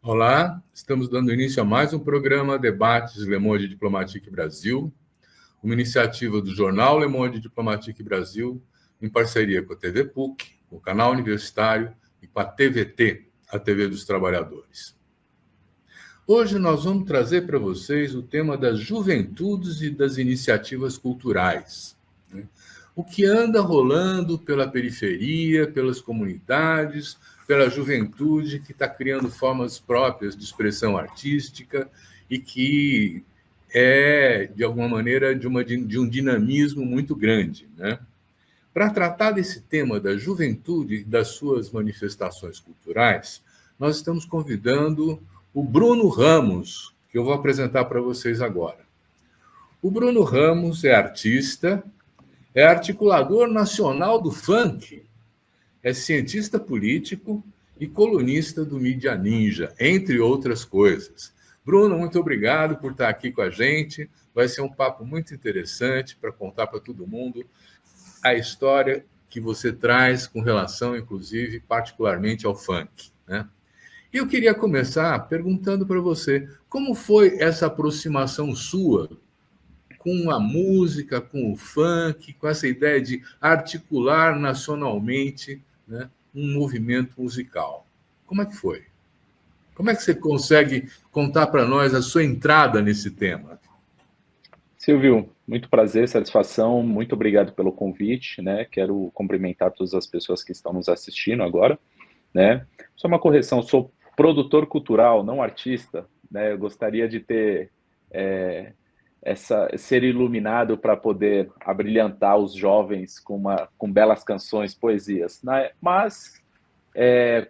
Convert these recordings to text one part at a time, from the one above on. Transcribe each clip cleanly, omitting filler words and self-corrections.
Olá, estamos dando início a mais um programa Debates Le Monde Diplomatique Brasil, uma iniciativa do jornal Le Monde Diplomatique Brasil, em parceria com a TV PUC, com o canal universitário e com a TVT, a TV dos Trabalhadores. Hoje nós vamos trazer para vocês o tema das juventudes e das iniciativas culturais. O que anda rolando pela periferia, pelas comunidades, pela juventude que está criando formas próprias de expressão artística e que é, de alguma maneira, de um dinamismo muito grande, né? Para tratar desse tema da juventude e das suas manifestações culturais, nós estamos convidando o Bruno Ramos, que eu vou apresentar para vocês agora. O Bruno Ramos é artista, é articulador nacional do funk, é cientista político e colunista do Mídia Ninja, entre outras coisas. Bruno, muito obrigado por estar aqui com a gente. Vai ser um papo muito interessante para contar para todo mundo a história que você traz com relação, inclusive, particularmente ao funk, né? E eu queria começar perguntando para você, como foi essa aproximação sua com a música, com o funk, com essa ideia de articular nacionalmente, né, um movimento musical? Como é que foi? Como é que você consegue contar para nós a sua entrada nesse tema? Silvio, muito prazer, satisfação, muito obrigado pelo convite, né? Quero cumprimentar todas as pessoas que estão nos assistindo agora, né? Só uma correção, sou produtor cultural, não artista, né? Eu gostaria de ter ser iluminado para poder abrilhantar os jovens com belas canções, poesias, né? Mas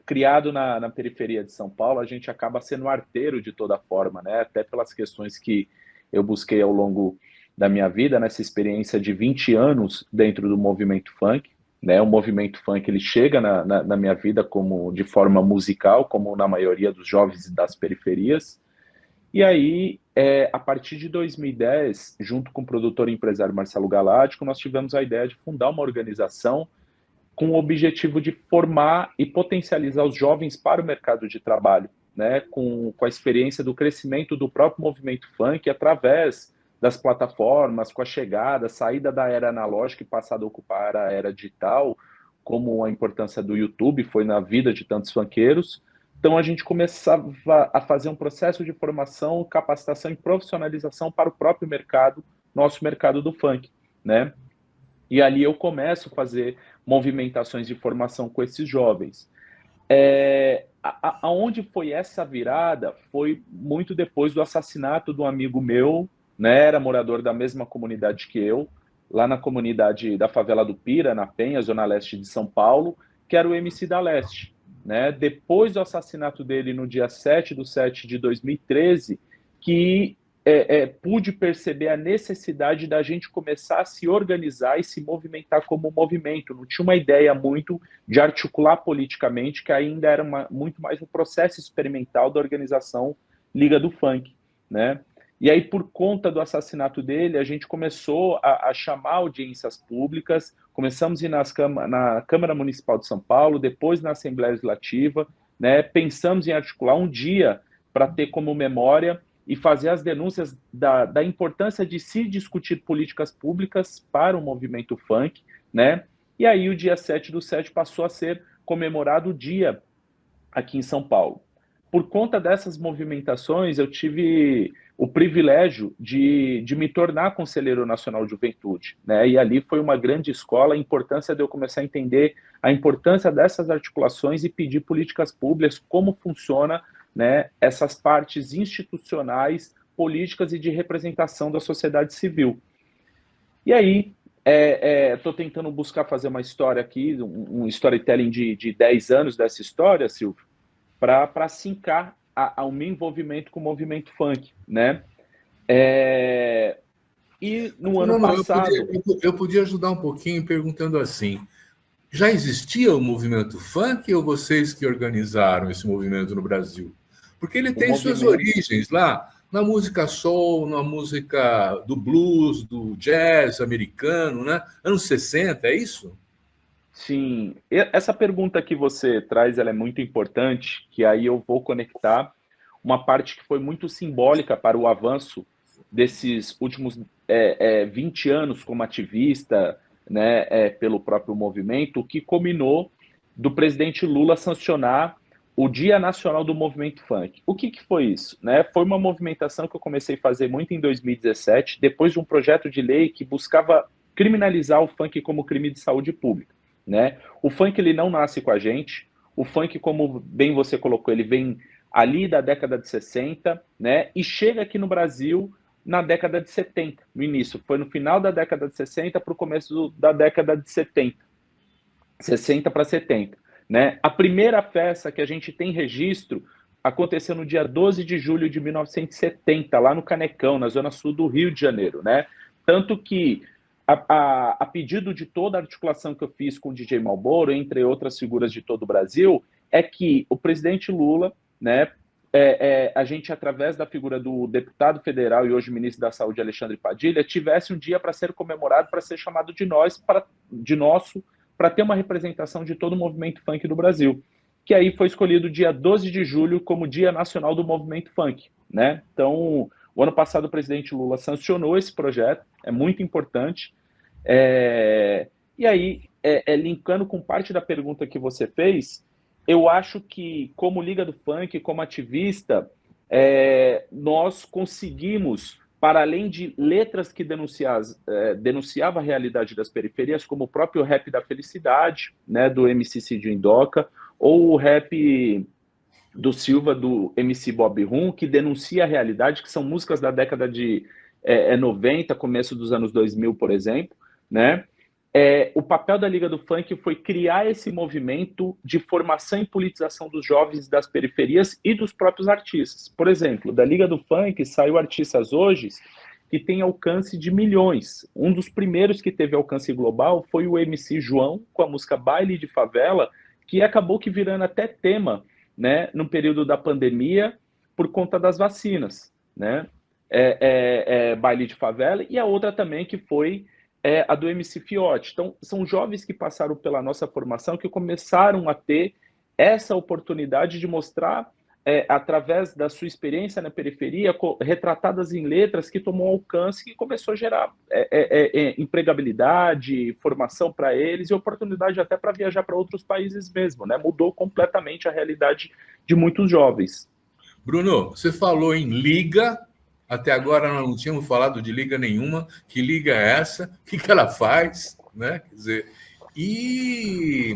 criado na periferia de São Paulo, a gente acaba sendo arteiro de toda forma, né? Até pelas questões que eu busquei ao longo da minha vida, nessa experiência de 20 anos dentro do movimento funk, né? O movimento funk ele chega na minha vida como de forma musical, como na maioria dos jovens das periferias. E aí, a partir de 2010, junto com o produtor e empresário Marcelo Galático, nós tivemos a ideia de fundar uma organização com o objetivo de formar e potencializar os jovens para o mercado de trabalho, né? Com a experiência do crescimento do próprio movimento funk através das plataformas, com a chegada, a saída da era analógica e passada a ocupar a era digital, como a importância do YouTube foi na vida de tantos funkeiros. Então a gente começava a fazer um processo de formação, capacitação e profissionalização para o próprio mercado, nosso mercado do funk, né? E ali eu começo a fazer movimentações de formação com esses jovens. Aonde foi essa virada foi muito depois do assassinato de um amigo meu, né? Era morador da mesma comunidade que eu, lá na comunidade da favela do Pira, na Penha, zona leste de São Paulo, que era o MC da Leste, né? Depois do assassinato dele no dia 7/7 de 2013, que pude perceber a necessidade da gente começar a se organizar e se movimentar como movimento. Não tinha uma ideia muito de articular politicamente, que ainda era muito mais um processo experimental da organização Liga do Funk, né? E aí, por conta do assassinato dele, a gente começou a chamar audiências públicas, começamos a ir na Câmara Municipal de São Paulo, depois na Assembleia Legislativa, né? Pensamos em articular um dia para ter como memória e fazer as denúncias da importância de se discutir políticas públicas para o movimento funk, né? E aí o dia 7/7 passou a ser comemorado o dia aqui em São Paulo. Por conta dessas movimentações, eu tive o privilégio de me tornar conselheiro nacional de juventude, né? E ali foi uma grande escola, a importância de eu começar a entender a importância dessas articulações e pedir políticas públicas, como funciona, né, essas partes institucionais, políticas e de representação da sociedade civil. E aí, estou tentando buscar fazer uma história aqui, um storytelling de 10 anos dessa história, Silvio, para sincar ao meu envolvimento com o movimento funk, né? E no ano Não, passado... eu podia ajudar um pouquinho perguntando assim, já existia o movimento funk ou vocês que organizaram esse movimento no Brasil? Porque ele o tem suas movimento origens lá na música soul, na música do blues, do jazz americano, né? Anos 60, é isso? Sim, essa pergunta que você traz, ela é muito importante, que aí eu vou conectar uma parte que foi muito simbólica para o avanço desses últimos 20 anos como ativista, né, pelo próprio movimento, que culminou do presidente Lula sancionar o Dia Nacional do Movimento Funk. O que foi isso? Né? Foi uma movimentação que eu comecei a fazer muito em 2017, depois de um projeto de lei que buscava criminalizar o funk como crime de saúde pública. Né? O funk ele não nasce com a gente, o funk, como bem você colocou, ele vem ali da década de 60, né? E chega aqui no Brasil na década de 70, no início. Foi no final da década de 60 para o começo da década de 70. 60 para 70. Né? A primeira festa que a gente tem registro aconteceu no dia 12 de julho de 1970, lá no Canecão, na zona sul do Rio de Janeiro. Né? Tanto que, a pedido de toda a articulação que eu fiz com o DJ Malboro, entre outras figuras de todo o Brasil, é que o presidente Lula, né, a gente, através da figura do deputado federal e hoje ministro da Saúde, Alexandre Padilha, tivesse um dia para ser comemorado, para ser chamado de nosso, para ter uma representação de todo o movimento funk do Brasil, que aí foi escolhido dia 12 de julho como Dia Nacional do Movimento Funk. Né? Então, o ano passado o presidente Lula sancionou esse projeto, é muito importante. E aí, linkando com parte da pergunta que você fez, eu acho que, como Liga do Funk, como ativista, nós conseguimos, para além de letras que denunciavam a realidade das periferias, como o próprio Rap da Felicidade, né, do MC Cid Indoca, ou o rap do Silva, do MC Bob Rum, que denuncia a realidade, que são músicas da década de 90, começo dos anos 2000, por exemplo, né? O papel da Liga do Funk foi criar esse movimento de formação e politização dos jovens das periferias e dos próprios artistas. Por exemplo, da Liga do Funk saiu artistas hoje que têm alcance de milhões. Um dos primeiros que teve alcance global foi o MC João, com a música Baile de Favela, que acabou que virando até tema, né, no período da pandemia, por conta das vacinas. Né? Baile de Favela, e a outra também que foi a do MC Fiote. Então, são jovens que passaram pela nossa formação que começaram a ter essa oportunidade de mostrar, através da sua experiência na periferia, retratadas em letras, que tomou alcance e começou a gerar empregabilidade, formação para eles e oportunidade até para viajar para outros países mesmo. Né? Mudou completamente a realidade de muitos jovens. Bruno, você falou em liga. Até agora nós não tínhamos falado de liga nenhuma. Que liga é essa? O que ela faz? Né? Quer dizer, e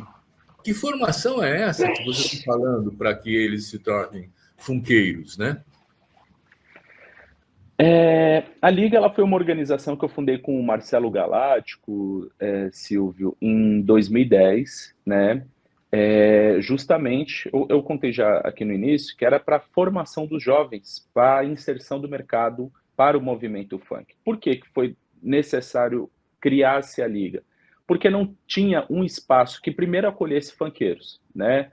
que formação é essa que você está falando para que eles se tornem funkeiros, né? A Liga ela foi uma organização que eu fundei com o Marcelo Galáctico, Silvio, em 2010, né? Justamente, eu contei já aqui no início, que era para a formação dos jovens, para a inserção do mercado para o movimento funk. Por que foi necessário criar-se a Liga? Porque não tinha um espaço que primeiro acolhesse funkeiros, né?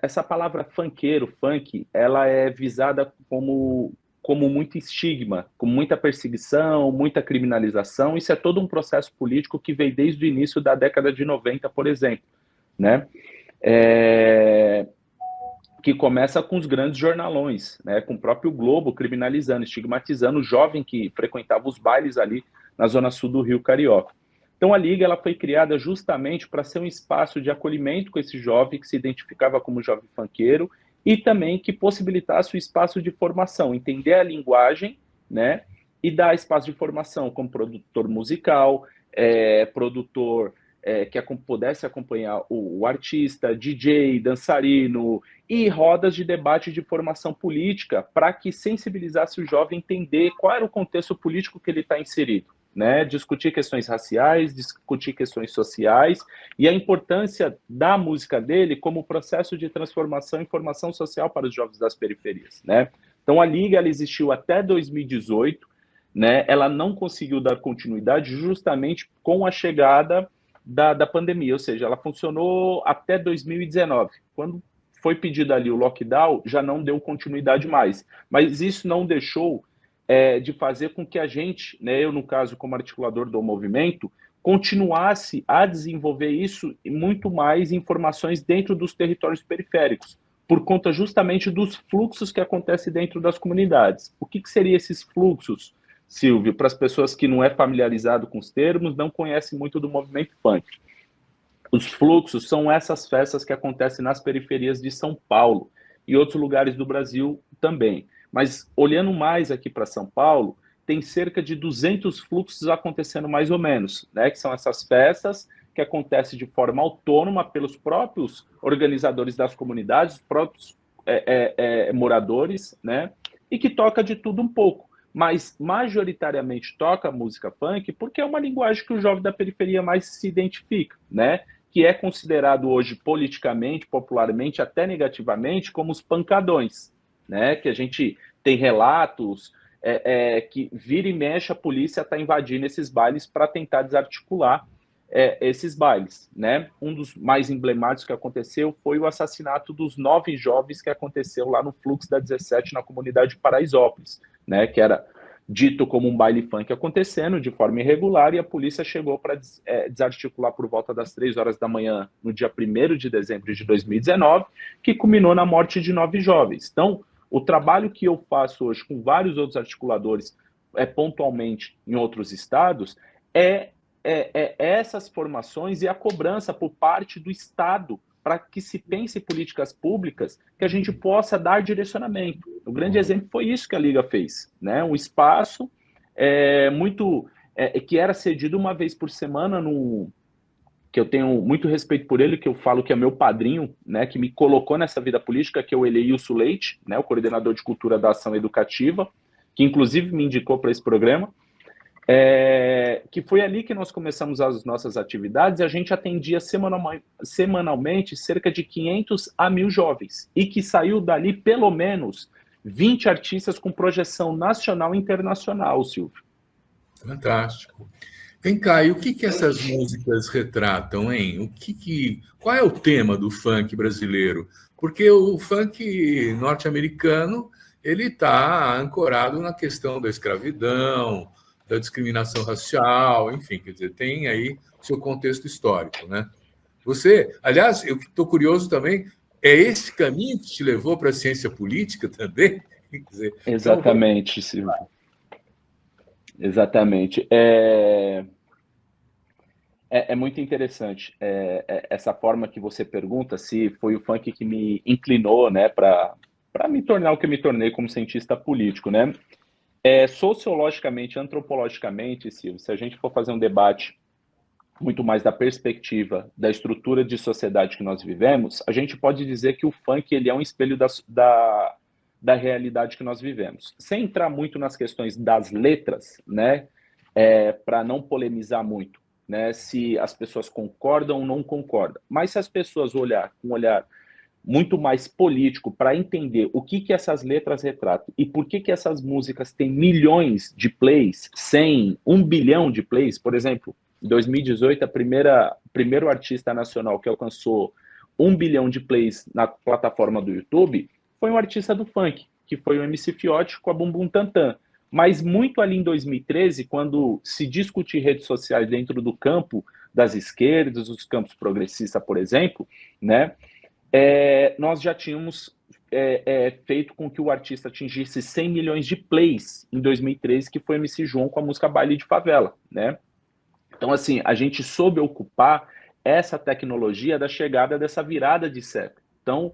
Essa palavra funkeiro, funk, ela é visada como muito estigma, com muita perseguição, muita criminalização. Isso é todo um processo político que veio desde o início da década de 90, por exemplo. Né? Que começa com os grandes jornalões, né? Com o próprio Globo criminalizando, estigmatizando o jovem que frequentava os bailes ali na zona sul do Rio Carioca. Então a Liga ela foi criada justamente para ser um espaço de acolhimento com esse jovem que se identificava como jovem funkeiro e também que possibilitasse o espaço de formação, entender a linguagem, né? E dar espaço de formação como produtor musical, produtor que pudesse acompanhar o artista, DJ, dançarino e rodas de debate de formação política para que sensibilizasse o jovem a entender qual era o contexto político que ele está inserido. Né? Discutir questões raciais, discutir questões sociais e a importância da música dele como processo de transformação e formação social para os jovens das periferias. Né? Então a Liga ela existiu até 2018, né? Ela não conseguiu dar continuidade justamente com a chegada da pandemia, ou seja, ela funcionou até 2019. Quando foi pedido ali o lockdown, já não deu continuidade mais. Mas isso não deixou de fazer com que a gente, né, eu no caso como articulador do movimento, continuasse a desenvolver isso e muito mais informações dentro dos territórios periféricos. por conta justamente dos fluxos que acontecem dentro das comunidades. O que seriam esses fluxos, Silvio, para as pessoas que não é familiarizado com os termos, não conhecem muito do movimento funk? Os fluxos são essas festas que acontecem nas periferias de São Paulo e outros lugares do Brasil também. Mas olhando mais aqui para São Paulo, tem cerca de 200 fluxos acontecendo mais ou menos, né? Que são essas festas que acontecem de forma autônoma pelos próprios organizadores das comunidades, os próprios moradores, né? E que toca de tudo um pouco, mas majoritariamente toca música funk porque é uma linguagem que o jovem da periferia mais se identifica, né? Que é considerado hoje politicamente, popularmente, até negativamente, como os pancadões, né? Que a gente tem relatos que vira e mexe a polícia está invadindo esses bailes para tentar desarticular esses bailes, né? Um dos mais emblemáticos que aconteceu foi o assassinato dos 9 jovens que aconteceu lá no Fluxo da 17, na comunidade de Paraisópolis, né? Que era dito como um baile funk acontecendo de forma irregular, e a polícia chegou para desarticular por volta das 3 horas da manhã, no dia 1º de dezembro de 2019, que culminou na morte de 9 jovens. Então, o trabalho que eu faço hoje com vários outros articuladores, pontualmente em outros estados, essas formações e a cobrança por parte do Estado para que se pense em políticas públicas que a gente possa dar direcionamento. O grande exemplo foi isso que a Liga fez, né? Um espaço que era cedido uma vez por semana, que eu tenho muito respeito por ele, que eu falo que é meu padrinho, né? Que me colocou nessa vida política, que é o Eleilson Leite, né? O coordenador de cultura da ação educativa, que inclusive me indicou para esse programa. Que foi ali que nós começamos as nossas atividades, e a gente atendia semanalmente cerca de 500 a 1.000 jovens, e que saiu dali pelo menos 20 artistas com projeção nacional e internacional, Silvio. Fantástico. Vem cá, e o que essas músicas retratam, hein? Qual é o tema do funk brasileiro? Porque o funk norte-americano, ele está ancorado na questão da escravidão, da discriminação racial, enfim, quer dizer, tem aí o seu contexto histórico, né? Aliás, eu estou curioso também, é esse caminho que te levou para a ciência política também? Quer dizer, exatamente, então, Silvio. Exatamente. É muito interessante essa forma que você pergunta, se foi o funk que me inclinou, né, para me tornar o que eu me tornei como cientista político, né? Sociologicamente, antropologicamente, Silvio, se a gente for fazer um debate muito mais da perspectiva da estrutura de sociedade que nós vivemos, a gente pode dizer que o funk ele é um espelho da realidade que nós vivemos. Sem entrar muito nas questões das letras, né, para não polemizar muito, né, se as pessoas concordam ou não concordam. Mas se as pessoas olhar com um olhar muito mais político para entender o que essas letras retratam e por que essas músicas têm milhões de plays, 100, 1 bilhão de plays. Por exemplo, em 2018, primeiro artista nacional que alcançou 1 bilhão de plays na plataforma do YouTube foi um artista do funk, que foi o MC Fiote com a Bumbum Tantan. Mas muito ali em 2013, quando se discutir redes sociais dentro do campo das esquerdas, dos campos progressistas, por exemplo, né? Nós já tínhamos feito com que o artista atingisse 100 milhões de plays em 2013, que foi MC João com a música Baile de Favela, né? Então, assim, a gente soube ocupar essa tecnologia da chegada dessa virada de século. Então,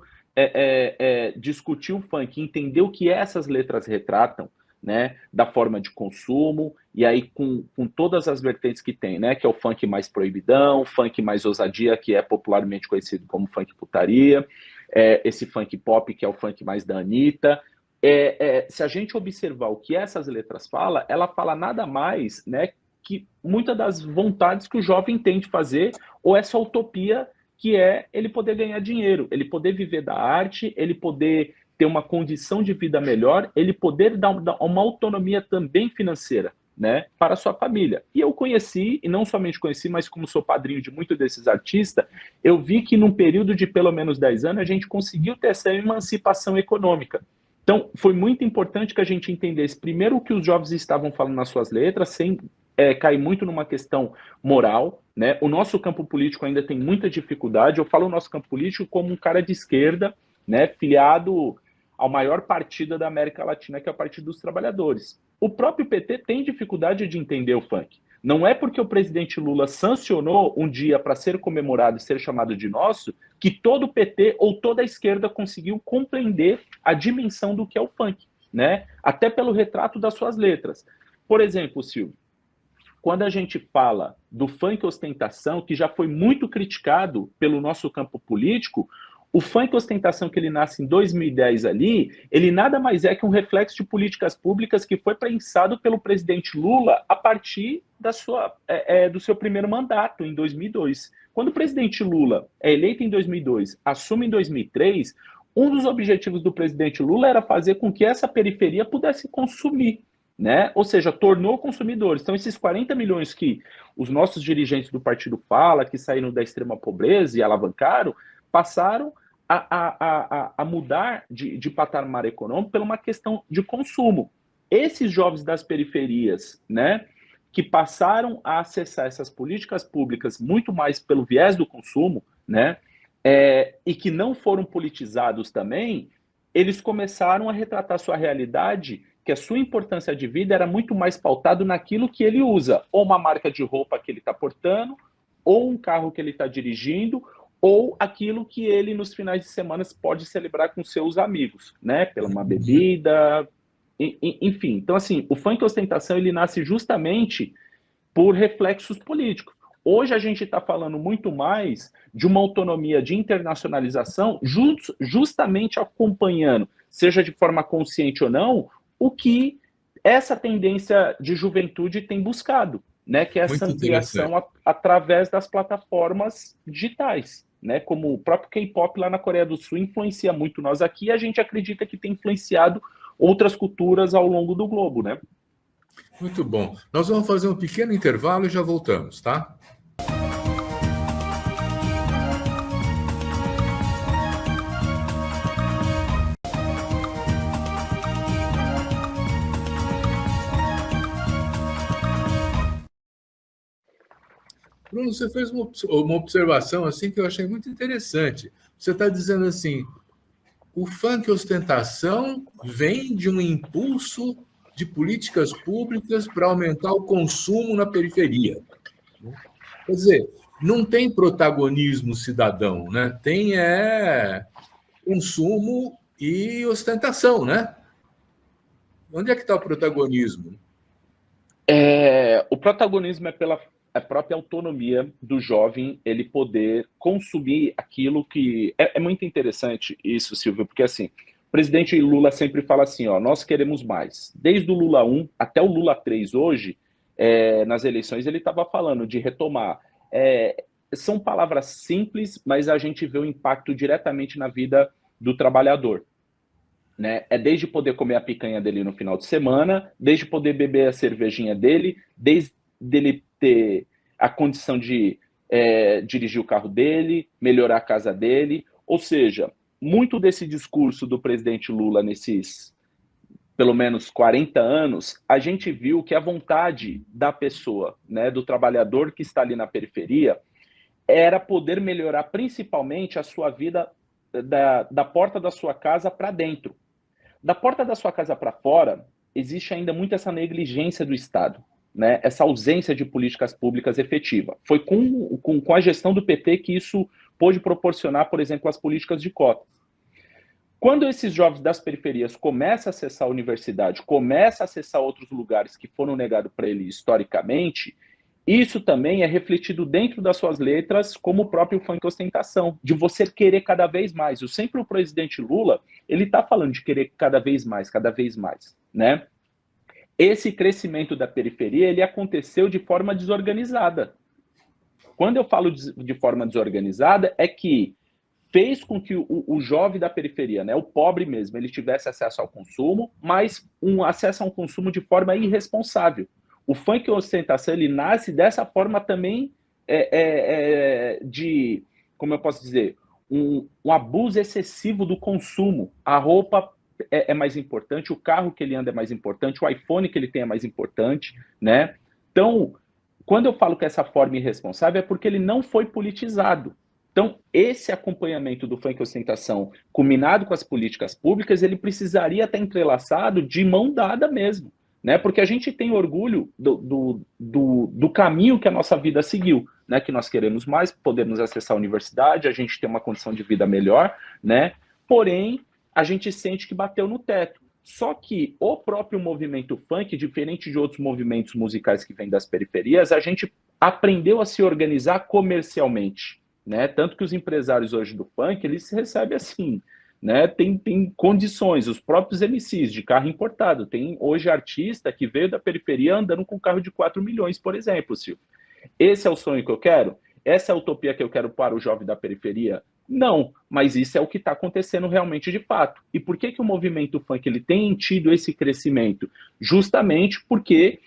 discutir o funk, entender o que essas letras retratam, né, da forma de consumo, e aí com todas as vertentes que tem, né, que é o funk mais proibidão, funk mais ousadia, que é popularmente conhecido como funk putaria, esse funk pop, que é o funk mais da Anitta. Se a gente observar o que essas letras falam, ela fala nada mais, né, que muitas das vontades que o jovem tem de fazer, ou essa utopia que é ele poder ganhar dinheiro, ele poder viver da arte, ele poder ter uma condição de vida melhor, ele poder dar uma autonomia também financeira, né, para a sua família. E eu conheci, e não somente conheci, mas como sou padrinho de muitos desses artistas, eu vi que num período de pelo menos 10 anos, a gente conseguiu ter essa emancipação econômica. Então, foi muito importante que a gente entendesse, primeiro, o que os jovens estavam falando nas suas letras, sem cair muito numa questão moral, né? O nosso campo político ainda tem muita dificuldade. Eu falo o nosso campo político como um cara de esquerda, né, filiado ao maior partido da América Latina, que é o Partido dos Trabalhadores. O próprio PT tem dificuldade de entender o funk. Não é porque o presidente Lula sancionou um dia para ser comemorado e ser chamado de nosso, que todo o PT ou toda a esquerda conseguiu compreender a dimensão do que é o funk, né? Até pelo retrato das suas letras. Por exemplo, Silvio, quando a gente fala do funk ostentação, que já foi muito criticado pelo nosso campo político, o funk ostentação que ele nasce em 2010 ali, ele nada mais é que um reflexo de políticas públicas que foi pensado pelo presidente Lula a partir do seu primeiro mandato, em 2002. Quando o presidente Lula é eleito em 2002, assume em 2003, um dos objetivos do presidente Lula era fazer com que essa periferia pudesse consumir, né? Ou seja, tornou consumidores. Então, esses 40 milhões que os nossos dirigentes do partido falam, que saíram da extrema pobreza e alavancaram, passaram a mudar de patamar econômico por uma questão de consumo. Esses jovens das periferias, né, que passaram a acessar essas políticas públicas muito mais pelo viés do consumo, né, e que não foram politizados também, eles começaram a retratar sua realidade, que a sua importância de vida era muito mais pautado naquilo que ele usa, ou uma marca de roupa que ele está portando, ou um carro que ele está dirigindo, ou aquilo que ele, nos finais de semana, pode celebrar com seus amigos, né? Pela uma bebida, enfim. Então, assim, o funk ostentação, ele nasce justamente por reflexos políticos. Hoje a gente está falando muito mais de uma autonomia de internacionalização, justamente acompanhando, seja de forma consciente ou não, o que essa tendência de juventude tem buscado, né? Que é essa ampliação através das plataformas digitais, né? Como o próprio K-pop lá na Coreia do Sul influencia muito nós aqui, e a gente acredita que tem influenciado outras culturas ao longo do globo, né? Muito bom. Nós vamos fazer um pequeno intervalo e já voltamos, tá? Bruno, você fez uma observação assim que eu achei muito interessante. Você está dizendo assim, o funk ostentação vem de um impulso de políticas públicas para aumentar o consumo na periferia. Quer dizer, não tem protagonismo cidadão, né? Tem consumo e ostentação, né? Onde é que está o protagonismo? O protagonismo é pela própria autonomia do jovem, ele poder consumir aquilo que... É muito interessante isso, Silvio, porque assim, o presidente Lula sempre fala assim, ó, nós queremos mais. Desde o Lula 1 até o Lula 3 hoje, nas eleições, ele estava falando de retomar. São palavras simples, mas a gente vê o impacto diretamente na vida do trabalhador. Né? Desde poder comer a picanha dele no final de semana, desde poder beber a cervejinha dele, desde ele ter a condição de dirigir o carro dele, melhorar a casa dele. Ou seja, muito desse discurso do presidente Lula nesses pelo menos 40 anos, a gente viu que a vontade da pessoa, né, do trabalhador que está ali na periferia, era poder melhorar principalmente a sua vida da porta da sua casa para dentro. Da porta da sua casa para fora, existe ainda muito essa negligência do Estado, né? Essa ausência de políticas públicas efetiva. Foi com a gestão do PT que isso pôde proporcionar, por exemplo, as políticas de cotas. Quando esses jovens das periferias começam a acessar a universidade, começam a acessar outros lugares que foram negados para ele historicamente, isso também é refletido dentro das suas letras, como o próprio funk ostentação, de você querer cada vez mais. Sempre o presidente Lula, ele está falando de querer cada vez mais, né? Esse crescimento da periferia, ele aconteceu de forma desorganizada. Quando eu falo de forma desorganizada, é que fez com que o jovem da periferia, né, o pobre mesmo, ele tivesse acesso ao consumo, mas um acesso ao consumo de forma irresponsável. O funk ostentação, ele nasce dessa forma também de, como eu posso dizer, um abuso excessivo do consumo. A roupa é mais importante, o carro que ele anda é mais importante, o iPhone que ele tem é mais importante, né? Então, quando eu falo que essa forma irresponsável é porque ele não foi politizado. Então, esse acompanhamento do funk ostentação, combinado com as políticas públicas, ele precisaria estar entrelaçado de mão dada mesmo, né? Porque a gente tem orgulho do caminho que a nossa vida seguiu, né? Que nós queremos mais, podemos acessar a universidade, a gente tem uma condição de vida melhor, né? Porém, a gente sente que bateu no teto. Só que o próprio movimento funk, diferente de outros movimentos musicais que vêm das periferias, a gente aprendeu a se organizar comercialmente, né? Tanto que os empresários hoje do funk, eles recebem assim, né? Tem condições, os próprios MCs de carro importado. Tem hoje artista que veio da periferia andando com carro de 4 milhões, por exemplo, Silvio. Esse é o sonho que eu quero? Essa é a utopia que eu quero para o jovem da periferia? Não, mas isso é o que está acontecendo realmente de fato. E por que o movimento funk ele tem tido esse crescimento? Justamente porque,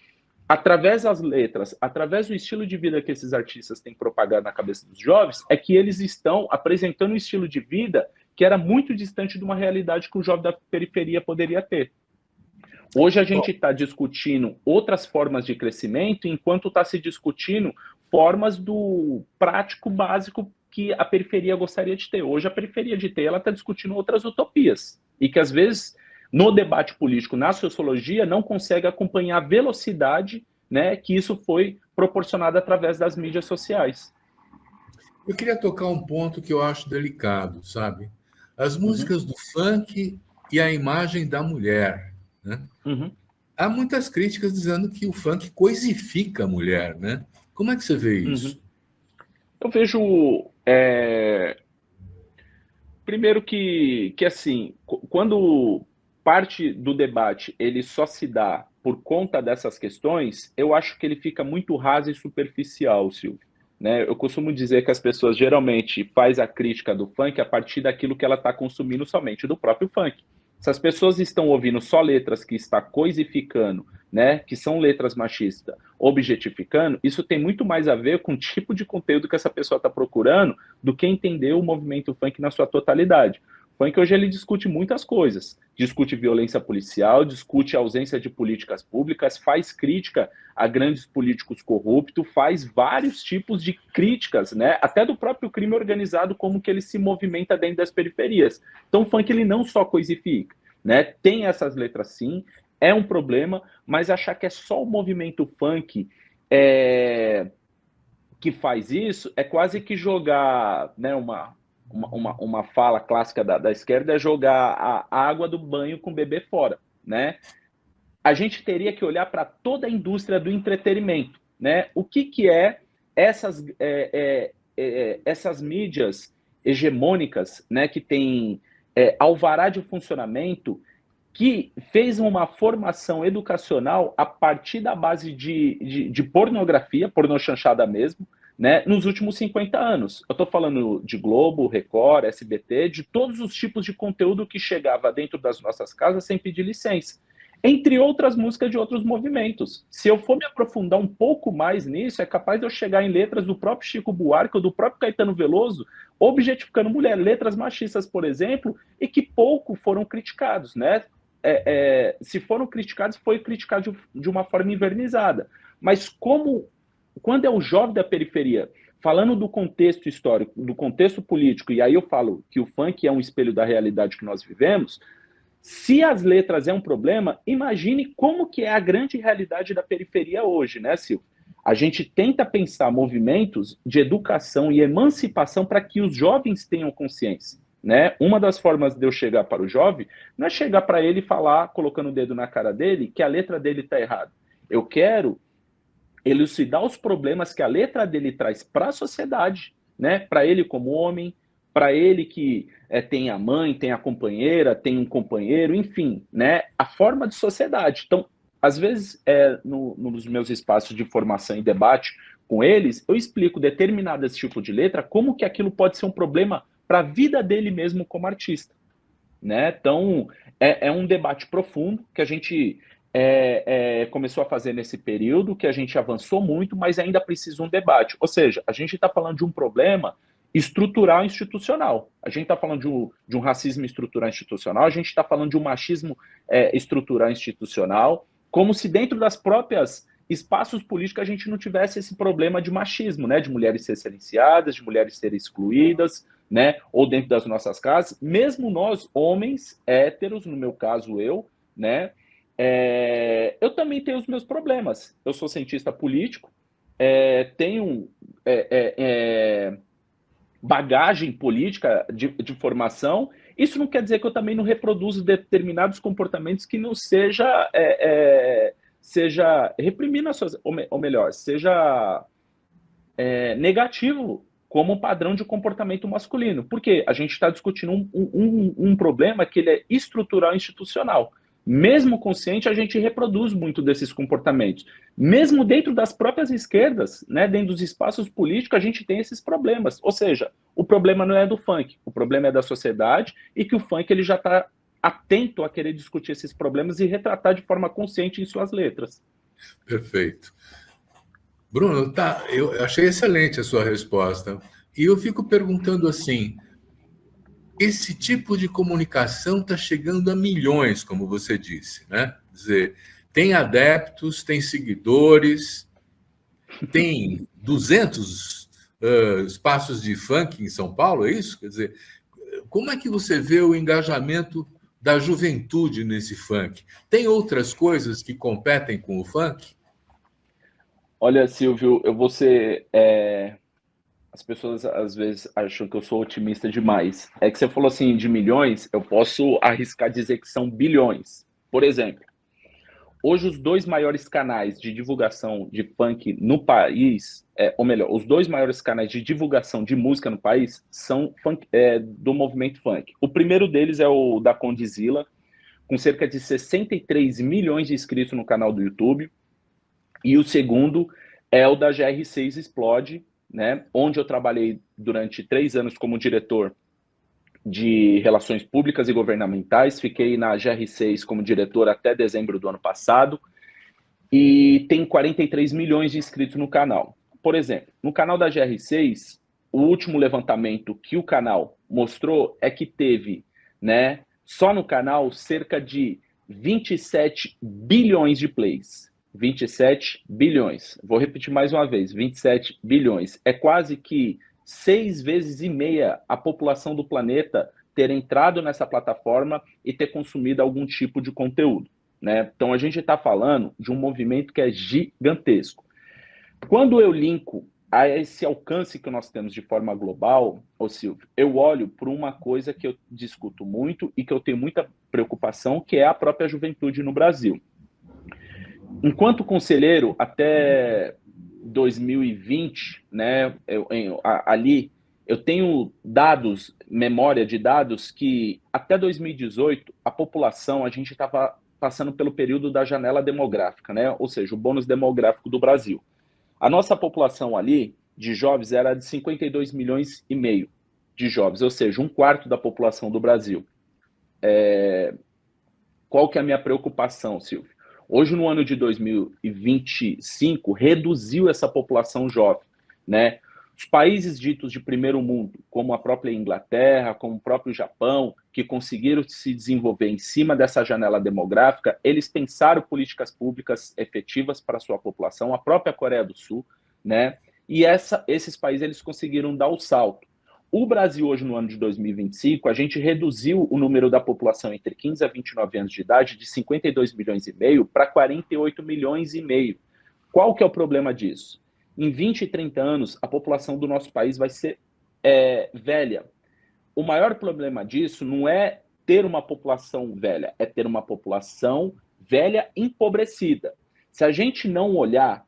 através das letras, através do estilo de vida que esses artistas têm propagado na cabeça dos jovens, é que eles estão apresentando um estilo de vida que era muito distante de uma realidade que o jovem da periferia poderia ter. Hoje a gente está discutindo outras formas de crescimento, enquanto está se discutindo formas do prático básico que a periferia gostaria de ter. Hoje a periferia de ter, ela está discutindo outras utopias, e que às vezes, no debate político, na sociologia, não consegue acompanhar a velocidade, né, que isso foi proporcionado através das mídias sociais. Eu queria tocar um ponto que eu acho delicado, sabe? As músicas do funk e a imagem da mulher, né? Há muitas críticas dizendo que o funk coisifica a mulher, né? Como é que você vê isso? Eu vejo... Primeiro que assim, quando parte do debate ele só se dá por conta dessas questões, eu acho que ele fica muito raso e superficial, Silvio. Né? Eu costumo dizer que as pessoas geralmente fazem a crítica do funk a partir daquilo que ela está consumindo somente do próprio funk. Se as pessoas estão ouvindo só letras que está coisificando, né, que são letras machistas, objetificando, isso tem muito mais a ver com o tipo de conteúdo que essa pessoa está procurando do que entender o movimento funk na sua totalidade. O funk hoje ele discute muitas coisas, discute violência policial, discute a ausência de políticas públicas, faz crítica a grandes políticos corruptos, faz vários tipos de críticas, né, até do próprio crime organizado, como que ele se movimenta dentro das periferias. Então o funk ele não só coisifica, né, tem essas letras sim, é um problema, mas achar que é só o movimento funk que faz isso é quase que jogar, né, uma fala clássica da esquerda é jogar a água do banho com o bebê fora, né? A gente teria que olhar para toda a indústria do entretenimento, né? O que é essas mídias hegemônicas, né, que tem alvará de funcionamento, que fez uma formação educacional a partir da base de pornografia, pornochanchada mesmo, né, nos últimos 50 anos. Eu estou falando de Globo, Record, SBT, de todos os tipos de conteúdo que chegava dentro das nossas casas sem pedir licença. Entre outras músicas de outros movimentos. Se eu for me aprofundar um pouco mais nisso, é capaz de eu chegar em letras do próprio Chico Buarque ou do próprio Caetano Veloso, objetificando mulher, letras machistas, por exemplo, e que pouco foram criticados, né? Se foram criticados, foi criticado de uma forma invernizada. Mas quando é o jovem da periferia, falando do contexto histórico, do contexto político, e aí eu falo que o funk é um espelho da realidade que nós vivemos, se as letras é um problema, imagine como que é a grande realidade da periferia hoje, né, Silvio? A gente tenta pensar movimentos de educação e emancipação para que os jovens tenham consciência. Né? Uma das formas de eu chegar para o jovem não é chegar para ele e falar, colocando o dedo na cara dele, que a letra dele está errada. Eu quero elucidar os problemas que a letra dele traz para a sociedade, né? Para ele como homem, para ele que tem a mãe, tem a companheira, tem um companheiro, enfim, né? A forma de sociedade. Então, às vezes, nos meus espaços de formação e debate com eles, eu explico determinado esse tipo de letra, como que aquilo pode ser um problema para a vida dele mesmo como artista, né? Então, é um debate profundo que a gente começou a fazer nesse período, que a gente avançou muito, mas ainda precisa um debate. Ou seja, a gente está falando de um problema estrutural institucional. A gente está falando de um racismo estrutural institucional, a gente está falando de um machismo estrutural institucional, como se dentro das próprias espaços políticos a gente não tivesse esse problema de machismo, né? De mulheres serem silenciadas, de mulheres serem excluídas, né? Ou dentro das nossas casas, mesmo nós, homens héteros, no meu caso eu, né? Eu também tenho os meus problemas. Eu sou cientista político, tenho bagagem política de formação. Isso não quer dizer que eu também não reproduzo determinados comportamentos que não seja reprimindo as suas, ou melhor, seja negativo como um padrão de comportamento masculino. Porque a gente está discutindo um problema que ele é estrutural e institucional. Mesmo consciente, a gente reproduz muito desses comportamentos. Mesmo dentro das próprias esquerdas, né, dentro dos espaços políticos, a gente tem esses problemas. Ou seja, o problema não é do funk, o problema é da sociedade, e que o funk ele já está atento a querer discutir esses problemas e retratar de forma consciente em suas letras. Perfeito. Bruno, eu achei excelente a sua resposta. E eu fico perguntando assim, esse tipo de comunicação está chegando a milhões, como você disse, né? Quer dizer, tem adeptos, tem seguidores, tem 200 espaços de funk em São Paulo, é isso? Quer dizer, como é que você vê o engajamento da juventude nesse funk? Tem outras coisas que competem com o funk? Olha, Silvio, eu vou ser. As pessoas às vezes acham que eu sou otimista demais. É que você falou assim de milhões, eu posso arriscar dizer que são bilhões. Por exemplo, hoje os dois maiores canais de divulgação de funk no país, ou melhor, os dois maiores canais de divulgação de música no país são do movimento funk. O primeiro deles é o da Condzilla, com cerca de 63 milhões de inscritos no canal do YouTube. E o segundo é o da GR6 Explode, né, onde eu trabalhei durante 3 anos como diretor de Relações Públicas e Governamentais. Fiquei na GR6 como diretor até dezembro do ano passado e tem 43 milhões de inscritos no canal. Por exemplo, no canal da GR6, o último levantamento que o canal mostrou é que teve, né, só no canal, cerca de 27 bilhões de plays. 27 bilhões. Vou repetir mais uma vez, 27 bilhões. É quase que 6 vezes e meia a população do planeta ter entrado nessa plataforma e ter consumido algum tipo de conteúdo, né? Então a gente está falando de um movimento que é gigantesco. Quando eu linko a esse alcance que nós temos de forma global, ô Silvio, eu olho por uma coisa que eu discuto muito e que eu tenho muita preocupação, que é a própria juventude no Brasil. Enquanto conselheiro, até 2020, né, ali, eu tenho dados, memória de dados, que até 2018, a população, a gente estava passando pelo período da janela demográfica, né, ou seja, o bônus demográfico do Brasil. A nossa população ali, de jovens, era de 52 milhões e meio de jovens, ou seja, 1/4 da população do Brasil. Qual que é a minha preocupação, Silvio? Hoje, no ano de 2025, reduziu essa população jovem, né? Os países ditos de primeiro mundo, como a própria Inglaterra, como o próprio Japão, que conseguiram se desenvolver em cima dessa janela demográfica, eles pensaram políticas públicas efetivas para a sua população, a própria Coreia do Sul, né? E esses países eles conseguiram dar o salto. O Brasil, hoje, no ano de 2025, a gente reduziu o número da população entre 15 a 29 anos de idade de 52 milhões e meio para 48 milhões e meio. Qual que é o problema disso? Em 20 e 30 anos, a população do nosso país vai ser velha. O maior problema disso não é ter uma população velha, é ter uma população velha empobrecida. Se a gente não olhar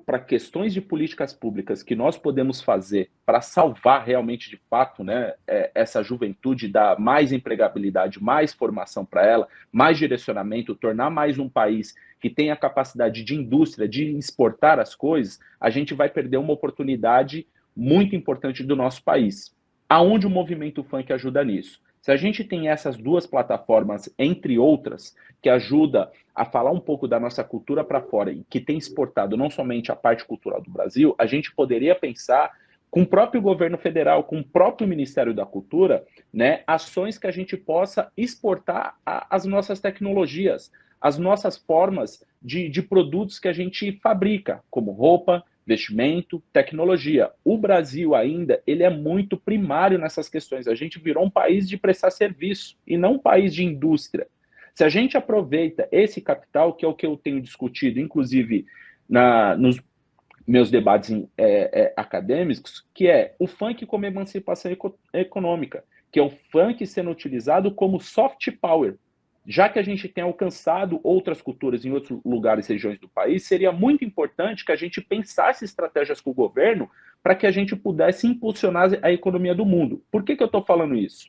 para questões de políticas públicas que nós podemos fazer para salvar realmente, de fato, né, essa juventude, dar mais empregabilidade, mais formação para ela, mais direcionamento, tornar mais um país que tenha capacidade de indústria, de exportar as coisas, a gente vai perder uma oportunidade muito importante do nosso país. Aonde o movimento funk ajuda nisso? Se a gente tem essas duas plataformas, entre outras, que ajuda a falar um pouco da nossa cultura para fora e que tem exportado não somente a parte cultural do Brasil, a gente poderia pensar com o próprio governo federal, com o próprio Ministério da Cultura, né, ações que a gente possa exportar as nossas tecnologias, as nossas formas de produtos que a gente fabrica, como roupa, investimento, tecnologia. O Brasil ainda, ele é muito primário nessas questões. A gente virou um país de prestar serviço e não um país de indústria. Se a gente aproveita esse capital, que é o que eu tenho discutido, inclusive nos meus debates acadêmicos, que é o funk como emancipação econômica, que é o funk sendo utilizado como soft power. Já que a gente tem alcançado outras culturas em outros lugares e regiões do país, seria muito importante que a gente pensasse estratégias com o governo para que a gente pudesse impulsionar a economia do mundo. Por que eu estou falando isso?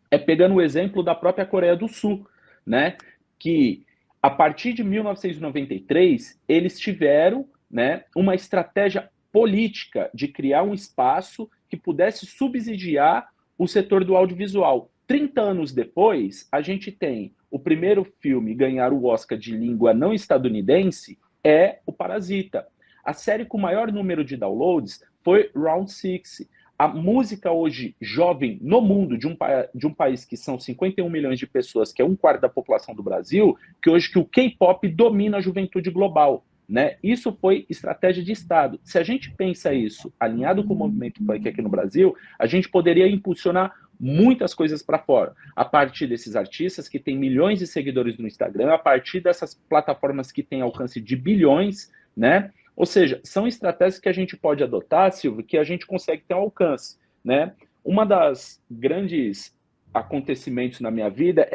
É pegando o exemplo da própria Coreia do Sul, né? Que a partir de 1993 eles tiveram, né, uma estratégia política de criar um espaço que pudesse subsidiar o setor do audiovisual. 30 anos depois, a gente tem o primeiro filme ganhar o Oscar de língua não estadunidense é o Parasita. A série com maior número de downloads foi Round Six. A música hoje jovem no mundo, de um país que são 51 milhões de pessoas, que é um quarto da população do Brasil, que hoje que o K-pop domina a juventude global. Né? Isso foi estratégia de Estado. Se a gente pensa isso alinhado com o movimento punk aqui no Brasil, a gente poderia impulsionar muitas coisas para fora, a partir desses artistas que têm milhões de seguidores no Instagram, a partir dessas plataformas que têm alcance de bilhões, né? Ou seja, são estratégias que a gente pode adotar, Silvio, que a gente consegue ter um alcance, né? Uma das grandes acontecimentos na minha vida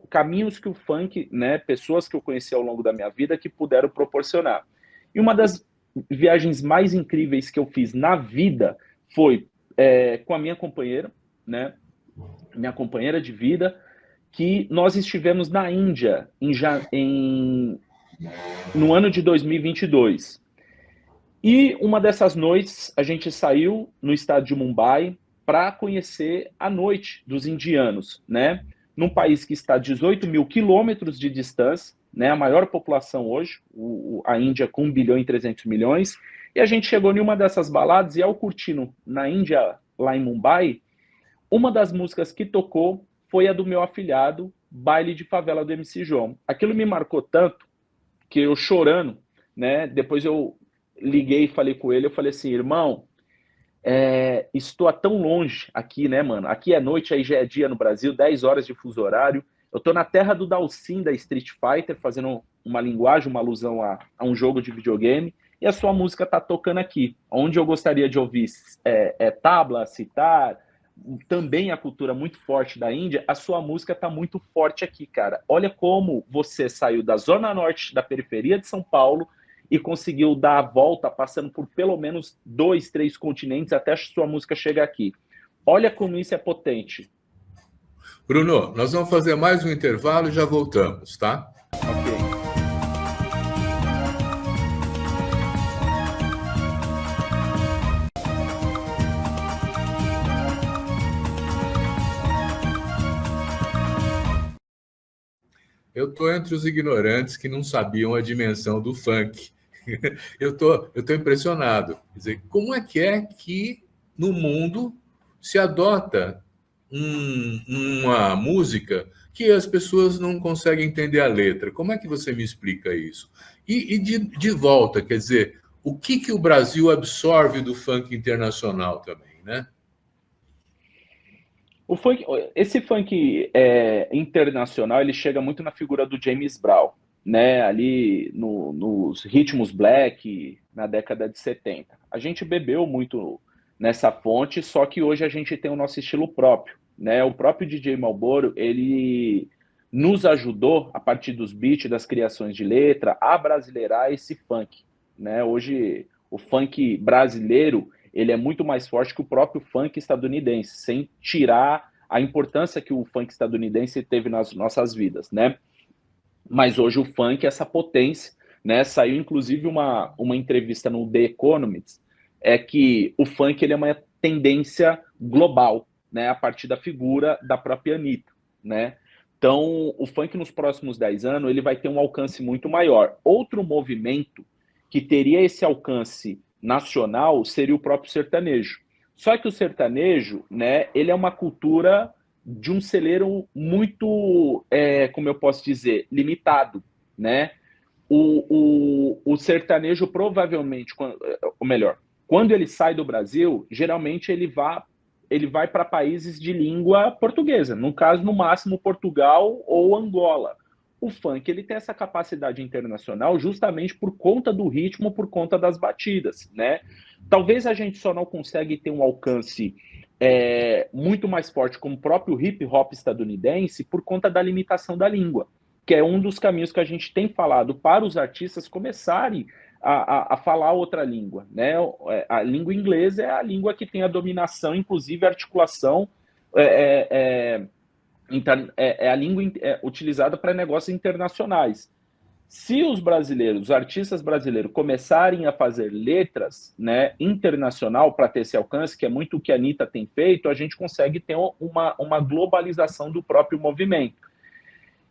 caminhos que o funk, né, pessoas que eu conheci ao longo da minha vida que puderam proporcionar. E uma das viagens mais incríveis que eu fiz na vida foi com a minha companheira, né, minha companheira de vida, que nós estivemos na Índia no ano de 2022. E uma dessas noites a gente saiu no estado de Mumbai para conhecer a noite dos indianos, né? Num país que está a 18 mil quilômetros de distância, né? A maior população hoje, a Índia com 1 bilhão e 300 milhões, e a gente chegou em uma dessas baladas e ao curtindo na Índia, lá em Mumbai, uma das músicas que tocou foi a do meu afilhado, Baile de Favela do MC João. Aquilo me marcou tanto que eu chorando, né? Depois eu liguei e falei com ele, eu falei assim, irmão, estou tão longe aqui, né, mano? Aqui é noite, aí já é dia no Brasil, 10 horas de fuso horário. Eu tô na terra do Dalsin, da Street Fighter, fazendo uma linguagem, uma alusão a um jogo de videogame, e a sua música tá tocando aqui. Onde eu gostaria de ouvir tabla, citar, também a cultura muito forte da Índia, a sua música tá muito forte aqui, cara. Olha como você saiu da zona norte, da periferia de São Paulo, e conseguiu dar a volta, passando por pelo menos 2, 3 continentes, até a sua música chegar aqui. Olha como isso é potente. Bruno, nós vamos fazer mais um intervalo e já voltamos, tá? Ok. Eu estou entre os ignorantes que não sabiam a dimensão do funk. Eu tô impressionado. Quer dizer, como é que no mundo se adota uma música que as pessoas não conseguem entender a letra? Como é que você me explica isso? E de volta, quer dizer, o que o Brasil absorve do funk internacional também, né? Esse funk internacional, ele chega muito na figura do James Brown, né? Ali nos ritmos black, na década de 70. A gente bebeu muito nessa fonte, só que hoje a gente tem o nosso estilo próprio, né? O próprio DJ Malboro, ele nos ajudou, a partir dos beats, das criações de letra, a brasileirar esse funk, né? Hoje, o funk brasileiro, ele é muito mais forte que o próprio funk estadunidense, sem tirar a importância que o funk estadunidense teve nas nossas vidas, né? Mas hoje o funk, essa potência, né? Saiu inclusive uma entrevista no The Economist, que o funk ele é uma tendência global, né? A partir da figura da própria Anitta, né? Então, o funk nos próximos 10 anos, ele vai ter um alcance muito maior. Outro movimento que teria esse alcance nacional seria o próprio sertanejo. Só que o sertanejo, né, ele é uma cultura de um celeiro muito, como eu posso dizer, limitado, né? O sertanejo provavelmente, ou melhor, quando ele sai do Brasil, geralmente ele vai para países de língua portuguesa, no caso, no máximo, Portugal ou Angola. O funk ele tem essa capacidade internacional justamente por conta do ritmo, por conta das batidas, né? Talvez a gente só não consegue ter um alcance muito mais forte como o próprio hip hop estadunidense por conta da limitação da língua, que é um dos caminhos que a gente tem falado para os artistas começarem a falar outra língua, né? A língua inglesa é a língua que tem a dominação, inclusive a articulação, é a língua utilizada para negócios internacionais. Se os brasileiros, os artistas brasileiros começarem a fazer letras, né, internacional para ter esse alcance, que é muito o que a Anitta tem feito, a gente consegue ter uma globalização do próprio movimento.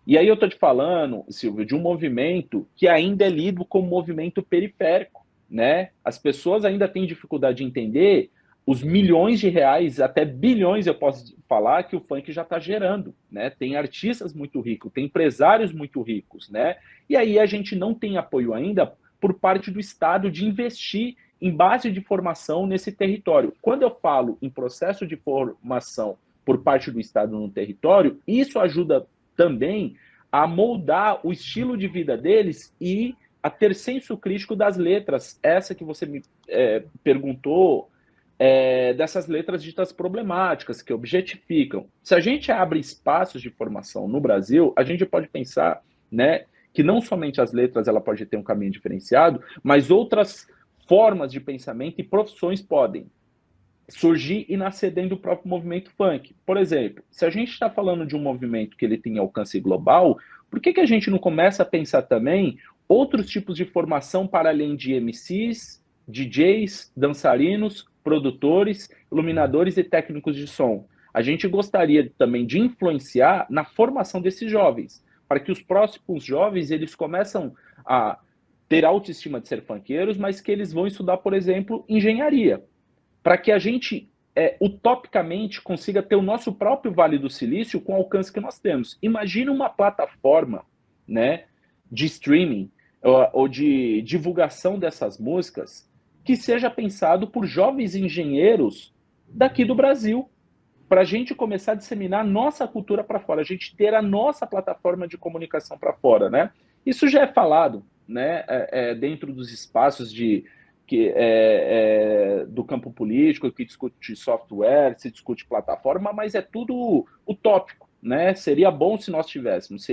E aí eu estou te falando, Silvio, de um movimento que ainda é lido como movimento periférico, né? As pessoas ainda têm dificuldade de entender os milhões de reais, até bilhões, eu posso falar, que o funk já está gerando, né? Tem artistas muito ricos, tem empresários muito ricos, né? E aí a gente não tem apoio ainda por parte do Estado de investir em base de formação nesse território. Quando eu falo em processo de formação por parte do Estado no território, isso ajuda também a moldar o estilo de vida deles e a ter senso crítico das letras. Essa que você me perguntou, dessas letras ditas problemáticas, que objetificam. Se a gente abre espaços de formação no Brasil, a gente pode pensar, né, que não somente as letras ela pode ter um caminho diferenciado, mas outras formas de pensamento e profissões podem surgir e nascer dentro do próprio movimento funk. Por exemplo, se a gente está falando de um movimento que ele tem alcance global, por que a gente não começa a pensar também outros tipos de formação para além de MCs, DJs, dançarinos, produtores, iluminadores e técnicos de som? A gente gostaria também de influenciar na formação desses jovens, para que os próximos jovens eles começam a ter autoestima de ser funkeiros, mas que eles vão estudar, por exemplo, engenharia, para que a gente, utopicamente, consiga ter o nosso próprio Vale do Silício com o alcance que nós temos. Imagina uma plataforma, né, de streaming ou de divulgação dessas músicas que seja pensado por jovens engenheiros daqui do Brasil, para a gente começar a disseminar a nossa cultura para fora, a gente ter a nossa plataforma de comunicação para fora, né? Isso já é falado, né, dentro dos espaços do campo político, que discute software, se discute plataforma, mas é tudo utópico, né? Seria bom se nós tivéssemos.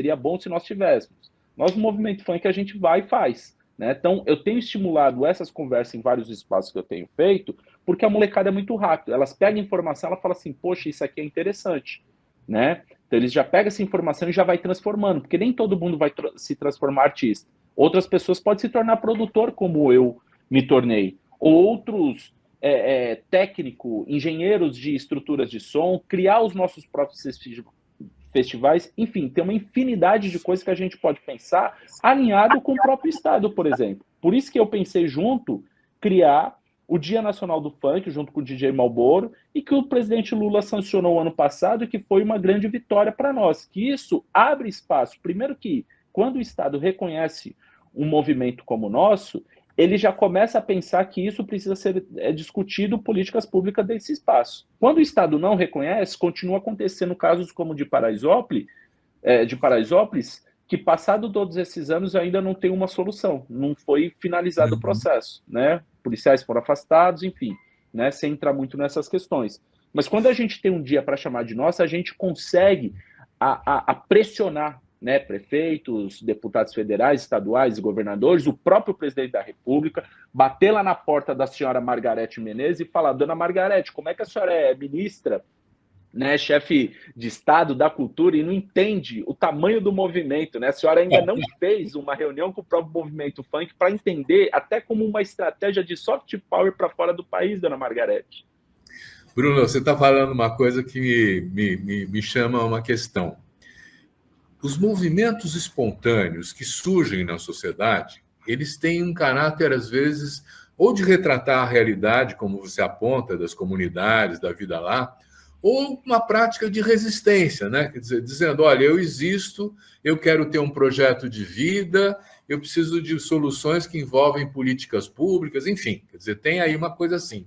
Nós, no movimento funk, a gente vai e faz, né? Então, eu tenho estimulado essas conversas em vários espaços que eu tenho feito, porque a molecada é muito rápida. Elas pegam informação, ela fala assim, poxa, isso aqui é interessante, né? Então, eles já pegam essa informação e já vai transformando, porque nem todo mundo vai se transformar artista. Outras pessoas podem se tornar produtor, como eu me tornei. Outros técnico, engenheiros de estruturas de som, criar os nossos próprios festivais, enfim, tem uma infinidade de coisas que a gente pode pensar alinhado com o próprio Estado, por exemplo. Por isso que eu pensei criar o Dia Nacional do Funk, junto com o DJ Malboro, e que o presidente Lula sancionou ano passado, e que foi uma grande vitória para nós. Que isso abre espaço. Primeiro que, quando o Estado reconhece um movimento como o nosso, ele já começa a pensar que isso precisa ser discutido políticas públicas desse espaço. Quando o Estado não reconhece, continua acontecendo casos como de Paraisópolis, que passado todos esses anos ainda não tem uma solução, não foi finalizado o processo, né? Policiais foram afastados, enfim, né? Sem entrar muito nessas questões. Mas quando a gente tem um dia para chamar de nosso, a gente consegue a pressionar, né, prefeitos, deputados federais, estaduais e governadores, o próprio presidente da República, bater lá na porta da senhora Margarete Menezes e falar, dona Margarete, como é que a senhora é ministra, né, chefe de Estado da Cultura e não entende o tamanho do movimento, né? A senhora ainda não fez uma reunião com o próprio movimento funk para entender até como uma estratégia de soft power para fora do país, dona Margarete. Bruno, você está falando uma coisa que me chama uma questão. Os movimentos espontâneos que surgem na sociedade, eles têm um caráter, às vezes, ou de retratar a realidade, como você aponta, das comunidades, da vida lá, ou uma prática de resistência, né? Quer dizer, dizendo, olha, eu existo, eu quero ter um projeto de vida, eu preciso de soluções que envolvem políticas públicas, enfim, quer dizer, tem aí uma coisa assim.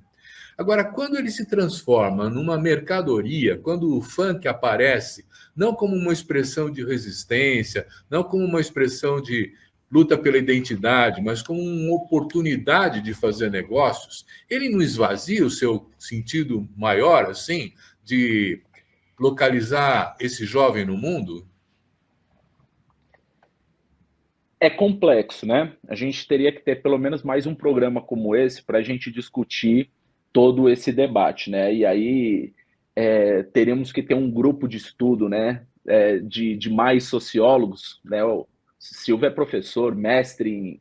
Agora, quando ele se transforma numa mercadoria, quando o funk aparece, não como uma expressão de resistência, não como uma expressão de luta pela identidade, mas como uma oportunidade de fazer negócios, ele não esvazia o seu sentido maior, assim, de localizar esse jovem no mundo? É complexo, né? A gente teria que ter pelo menos mais um programa como esse para a gente discutir todo esse debate, né? E aí teríamos que ter um grupo de estudo, né? De mais sociólogos, né? O Silvio é professor, mestre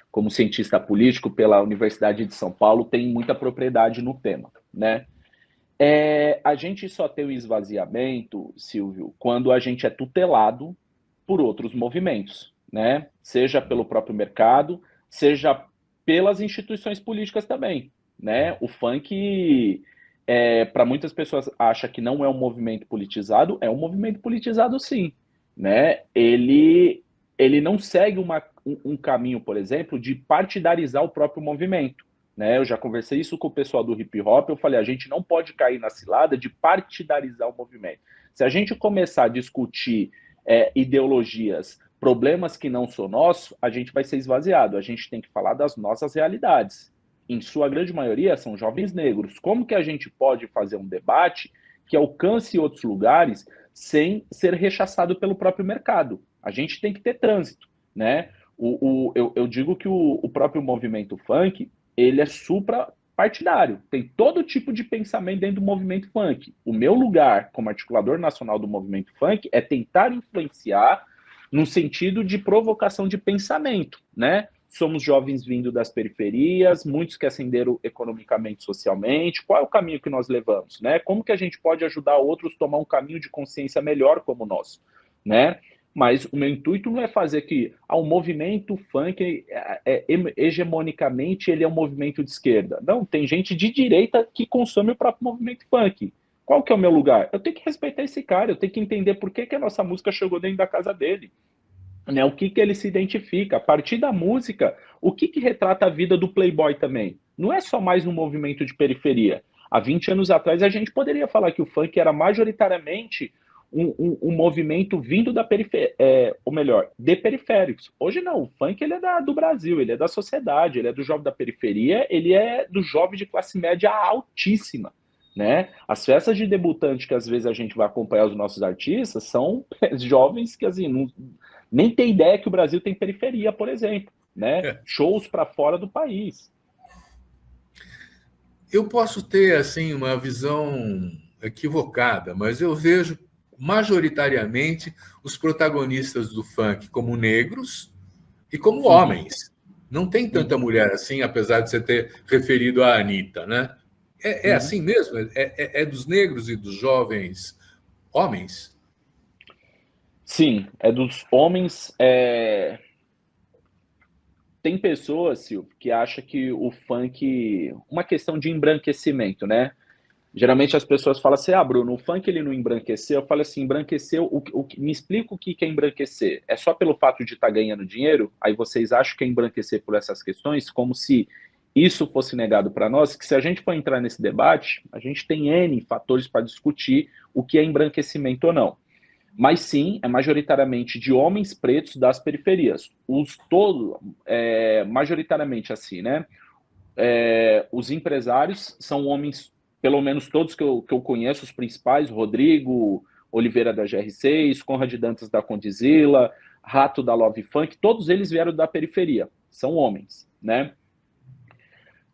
como cientista político pela Universidade de São Paulo, tem muita propriedade no tema, né? A gente só tem o esvaziamento, Silvio, quando a gente é tutelado por outros movimentos, né? Seja pelo próprio mercado, seja pelas instituições políticas também, né? O funk, para muitas pessoas, acha que não é um movimento politizado, é um movimento politizado sim, né? Ele não segue um caminho, por exemplo, de partidarizar o próprio movimento, né? Eu já conversei isso com o pessoal do hip hop, eu falei, a gente não pode cair na cilada de partidarizar o movimento. Se a gente começar a discutir ideologias, problemas que não são nossos, a gente vai ser esvaziado. A gente tem que falar das nossas realidades. Em sua grande maioria, são jovens negros. Como que a gente pode fazer um debate que alcance outros lugares sem ser rechaçado pelo próprio mercado? A gente tem que ter trânsito, né? Eu digo que o próprio movimento funk, ele é suprapartidário. Tem todo tipo de pensamento dentro do movimento funk. O meu lugar como articulador nacional do movimento funk é tentar influenciar no sentido de provocação de pensamento, né? Somos jovens vindo das periferias, muitos que ascenderam economicamente, socialmente. Qual é o caminho que nós levamos, né? Como que a gente pode ajudar outros a tomar um caminho de consciência melhor como o nosso, né? Mas o meu intuito não é fazer que o movimento funk hegemonicamente ele é um movimento de esquerda. Não, tem gente de direita que consome o próprio movimento funk. Qual que é o meu lugar? Eu tenho que respeitar esse cara, eu tenho que entender por que a nossa música chegou dentro da casa dele. Né, o que ele se identifica. A partir da música, o que retrata a vida do playboy também? Não é só mais um movimento de periferia. Há 20 anos atrás, a gente poderia falar que o funk era majoritariamente um movimento vindo da periferia, ou melhor, de periféricos. Hoje não, o funk ele é do Brasil, ele é da sociedade, ele é do jovem da periferia, ele é do jovem de classe média altíssima. Né? As festas de debutante que às vezes a gente vai acompanhar os nossos artistas são jovens que assim, nem tem ideia que o Brasil tem periferia, por exemplo, né? Shows para fora do país. Eu posso ter assim uma visão equivocada, mas eu vejo majoritariamente os protagonistas do funk como negros e como homens. Não tem tanta mulher assim, apesar de você ter referido a Anitta, né? É assim mesmo? É dos negros e dos jovens homens? Sim, é dos homens. Tem pessoas, Silvio, que acham que o funk. Uma questão de embranquecimento, né? Geralmente as pessoas falam assim: Bruno, o funk ele não embranqueceu. Eu falo assim: embranqueceu. Me explica o que é embranquecer. É só pelo fato de estar ganhando dinheiro? Aí vocês acham que é embranquecer por essas questões? Como se isso fosse negado para nós? Que se a gente for entrar nesse debate, a gente tem N fatores para discutir o que é embranquecimento ou não. Mas sim, é majoritariamente de homens pretos das periferias. Majoritariamente assim, né? Os empresários são homens, pelo menos todos que eu conheço, os principais, Rodrigo Oliveira da GR6, Conrad Dantas da Condizila, Rato da Love Funk, todos eles vieram da periferia, são homens, né?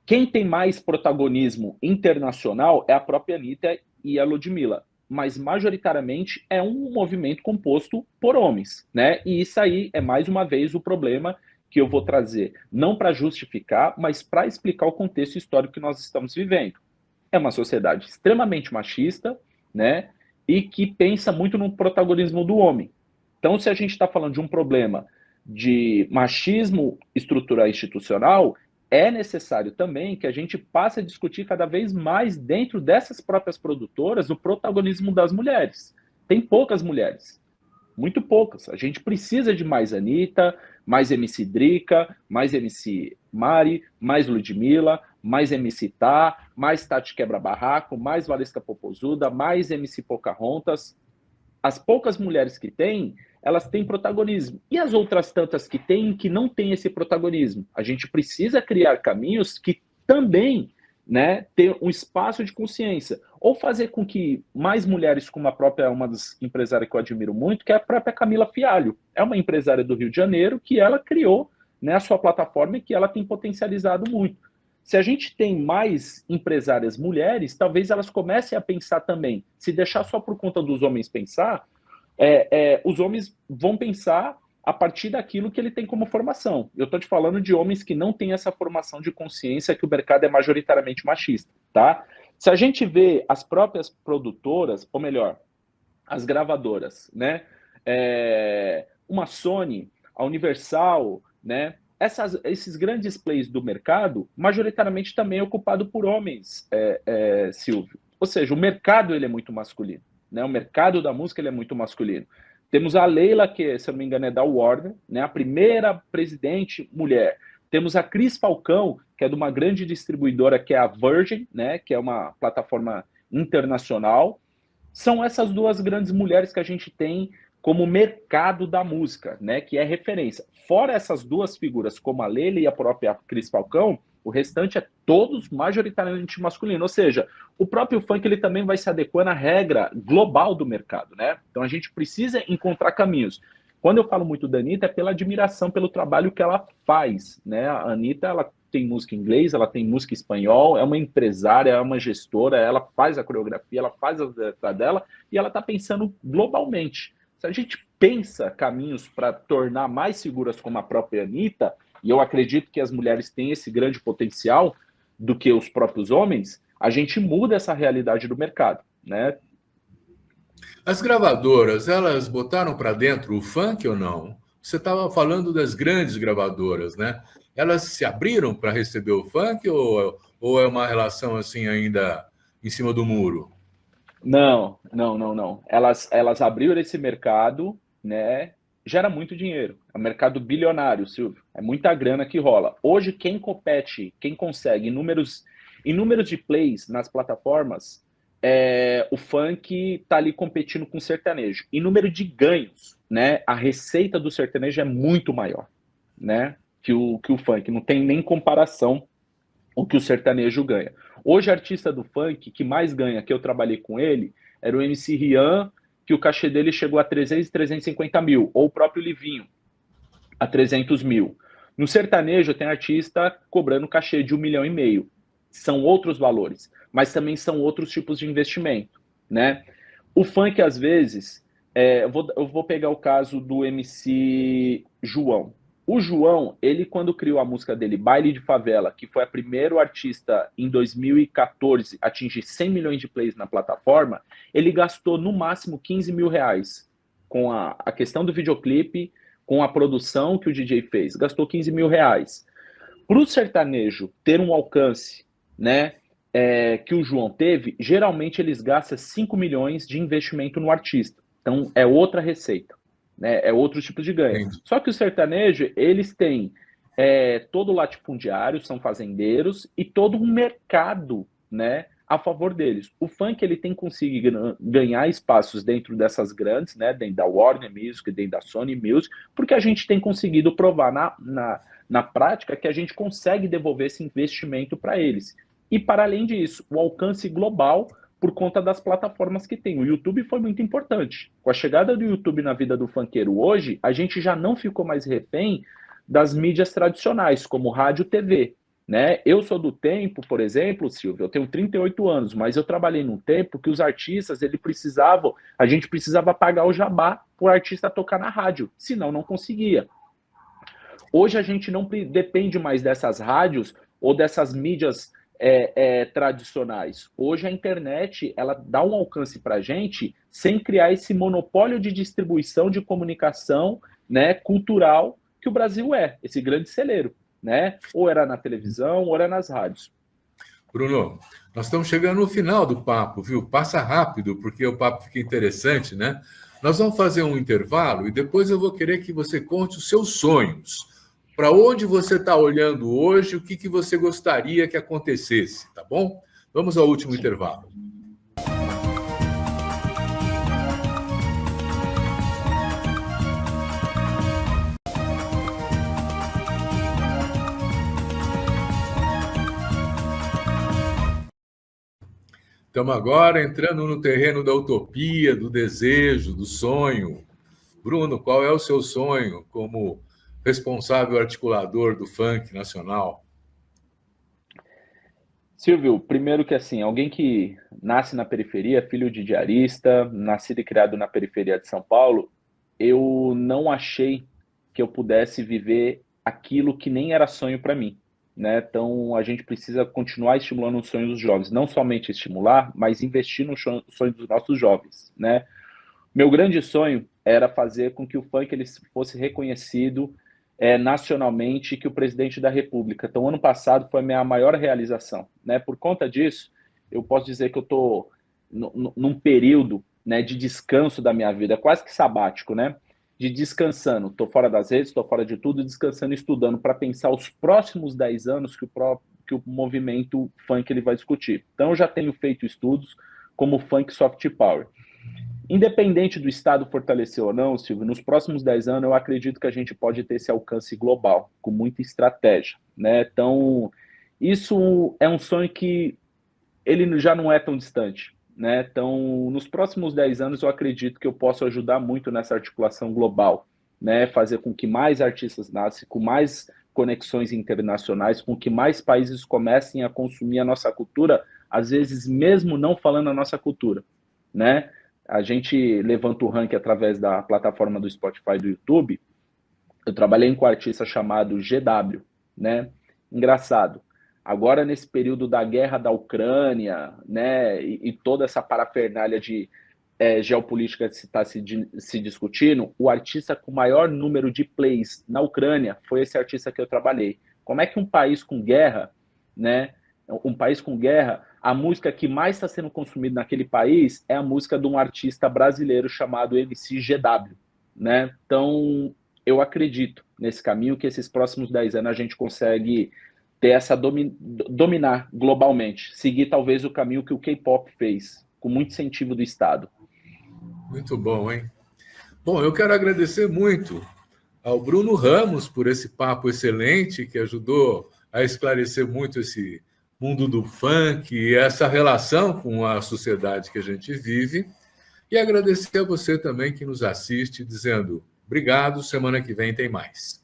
Quem tem mais protagonismo internacional é a própria Anitta e a Ludmilla, mas majoritariamente é um movimento composto por homens, né? E isso aí é mais uma vez o problema que eu vou trazer, não para justificar, mas para explicar o contexto histórico que nós estamos vivendo. É uma sociedade extremamente machista, né? E que pensa muito no protagonismo do homem. Então, se a gente está falando de um problema de machismo estrutural institucional, é necessário também que a gente passe a discutir cada vez mais dentro dessas próprias produtoras o protagonismo das mulheres. Tem poucas mulheres, muito poucas. A gente precisa de mais Anitta, mais MC Drica, mais MC Mari, mais Ludmilla, mais MC Tá, mais Tati Quebra-Barraco, mais Valesca Popozuda, mais MC Pocahontas. As poucas mulheres que têm, elas têm protagonismo. E as outras tantas que têm, que não têm esse protagonismo? A gente precisa criar caminhos que também, né, tenham um espaço de consciência. Ou fazer com que mais mulheres, como a própria, uma das empresárias que eu admiro muito, que é a própria Camila Fialho. É uma empresária do Rio de Janeiro que ela criou, né, a sua plataforma e que ela tem potencializado muito. Se a gente tem mais empresárias mulheres, talvez elas comecem a pensar também. Se deixar só por conta dos homens pensar, os homens vão pensar a partir daquilo que ele tem como formação. Eu estou te falando de homens que não têm essa formação de consciência que o mercado é majoritariamente machista, tá? Se a gente vê as próprias produtoras, ou melhor, as gravadoras, né? Uma Sony, a Universal, né? Esses grandes plays do mercado, majoritariamente também é ocupado por homens, Silvio. Ou seja, o mercado ele é muito masculino, né? O mercado da música ele é muito masculino. Temos a Leila, que, se eu não me engano, é da Warner, né? A primeira presidente mulher. Temos a Cris Falcão, que é de uma grande distribuidora, que é a Virgin, né? Que é uma plataforma internacional. São essas duas grandes mulheres que a gente tem como mercado da música, né, que é referência. Fora essas duas figuras, como a Leila e a própria Cris Falcão, o restante é todos majoritariamente masculino. Ou seja, o próprio funk ele também vai se adequando à regra global do mercado, né? Então a gente precisa encontrar caminhos. Quando eu falo muito da Anitta, é pela admiração pelo trabalho que ela faz, né? A Anitta, ela tem música em inglês, ela tem música em espanhol, é uma empresária, é uma gestora, ela faz a coreografia, ela faz a letra dela e ela está pensando globalmente. Se a gente pensa caminhos para tornar mais seguras como a própria Anitta, e eu acredito que as mulheres têm esse grande potencial do que os próprios homens, a gente muda essa realidade do mercado, né? As gravadoras, elas botaram para dentro o funk ou não? Você estava falando das grandes gravadoras, né? Elas se abriram para receber o funk ou é uma relação assim ainda em cima do muro? Não, não, não, não. Elas abriram esse mercado, né? Gera muito dinheiro. É um mercado bilionário, Silvio. É muita grana que rola. Hoje, quem compete, quem consegue em números de plays nas plataformas, o funk tá ali competindo com o sertanejo. Em número de ganhos, né? A receita do sertanejo é muito maior, né? Que o funk. Não tem nem comparação o que o sertanejo ganha. Hoje, o artista do funk que mais ganha, que eu trabalhei com ele, era o MC Rian, que o cachê dele chegou a 300, 350 mil, ou o próprio Livinho, a 300 mil. No sertanejo, tem artista cobrando cachê de 1,5 milhão. São outros valores, mas também são outros tipos de investimento, né? O funk, às vezes, eu vou pegar o caso do MC João. O João, ele quando criou a música dele, Baile de Favela, que foi a primeiro artista em 2014 a atingir 100 milhões de plays na plataforma, ele gastou no máximo 15 mil reais com a questão do videoclipe, com a produção que o DJ fez. Gastou 15 mil reais. Para o sertanejo ter um alcance, né, que o João teve, geralmente eles gastam 5 milhões de investimento no artista. Então, é outra receita, né, é outro tipo de ganho. Entendi. Só que o sertanejo, eles têm todo o latifundiário, são fazendeiros, e todo um mercado, né, a favor deles. O funk, ele tem conseguido ganhar espaços dentro dessas grandes, né, dentro da Warner Music, dentro da Sony Music, porque a gente tem conseguido provar na prática que a gente consegue devolver esse investimento para eles. E, para além disso, o alcance global por conta das plataformas que tem. O YouTube foi muito importante. Com a chegada do YouTube na vida do funkeiro hoje, a gente já não ficou mais refém das mídias tradicionais, como rádio e TV. Né? Eu sou do tempo, por exemplo, Silvio, eu tenho 38 anos, mas eu trabalhei num tempo que os artistas, a gente precisava pagar o jabá para o artista tocar na rádio, senão não conseguia. Hoje a gente não depende mais dessas rádios ou dessas mídias tradicionais. Hoje a internet ela dá um alcance para a gente sem criar esse monopólio de distribuição de comunicação, né, cultural que o Brasil esse grande celeiro. né? Ou era na televisão, ou era nas rádios. Bruno, nós estamos chegando no final do papo, viu? Passa rápido, porque o papo fica interessante, né? Nós vamos fazer um intervalo e depois eu vou querer que você conte os seus sonhos. Para onde você está olhando hoje, o que você gostaria que acontecesse, tá bom? Vamos ao último intervalo. Estamos agora entrando no terreno da utopia, do desejo, do sonho. Bruno, qual é o seu sonho como responsável articulador do funk nacional? Silvio, primeiro que assim, alguém que nasce na periferia, filho de diarista, nascido e criado na periferia de São Paulo, eu não achei que eu pudesse viver aquilo que nem era sonho para mim, né? Então a gente precisa continuar estimulando os sonhos dos jovens, não somente estimular, mas investir no sonho dos nossos jovens, né? Meu grande sonho era fazer com que o funk ele fosse reconhecido nacionalmente, que o presidente da República. Então, ano passado foi a minha maior realização, né? Por conta disso, eu posso dizer que eu estou num período, né, de descanso da minha vida, quase que sabático, né? De descansando. Estou fora das redes, estou fora de tudo, descansando e estudando para pensar os próximos 10 anos que o movimento funk ele vai discutir. Então, eu já tenho feito estudos como Funk Soft Power. Independente do Estado fortalecer ou não, Silvio, nos próximos 10 anos eu acredito que a gente pode ter esse alcance global, com muita estratégia, né? Então, isso é um sonho que ele já não é tão distante, né? Então, nos próximos 10 anos eu acredito que eu posso ajudar muito nessa articulação global, né? Fazer com que mais artistas nasçam, com mais conexões internacionais, com que mais países comecem a consumir a nossa cultura, às vezes mesmo não falando a nossa cultura, né? A gente levanta o ranking através da plataforma do Spotify e do YouTube. Eu trabalhei com um artista chamado GW, né? Engraçado. Agora, nesse período da guerra da Ucrânia, né, e toda essa parafernália de geopolítica que está se discutindo, o artista com maior número de plays na Ucrânia foi esse artista que eu trabalhei. Como é que um país com guerra, né, um país com guerra, a música que mais está sendo consumida naquele país é a música de um artista brasileiro chamado MC GW, né? Então, eu acredito nesse caminho que esses próximos 10 anos a gente consegue ter essa dominar globalmente, seguir talvez o caminho que o K-pop fez, com muito incentivo do Estado. Muito bom, hein? Bom, eu quero agradecer muito ao Bruno Ramos por esse papo excelente que ajudou a esclarecer muito esse mundo do funk e essa relação com a sociedade que a gente vive. E agradecer a você também que nos assiste, dizendo obrigado, semana que vem tem mais.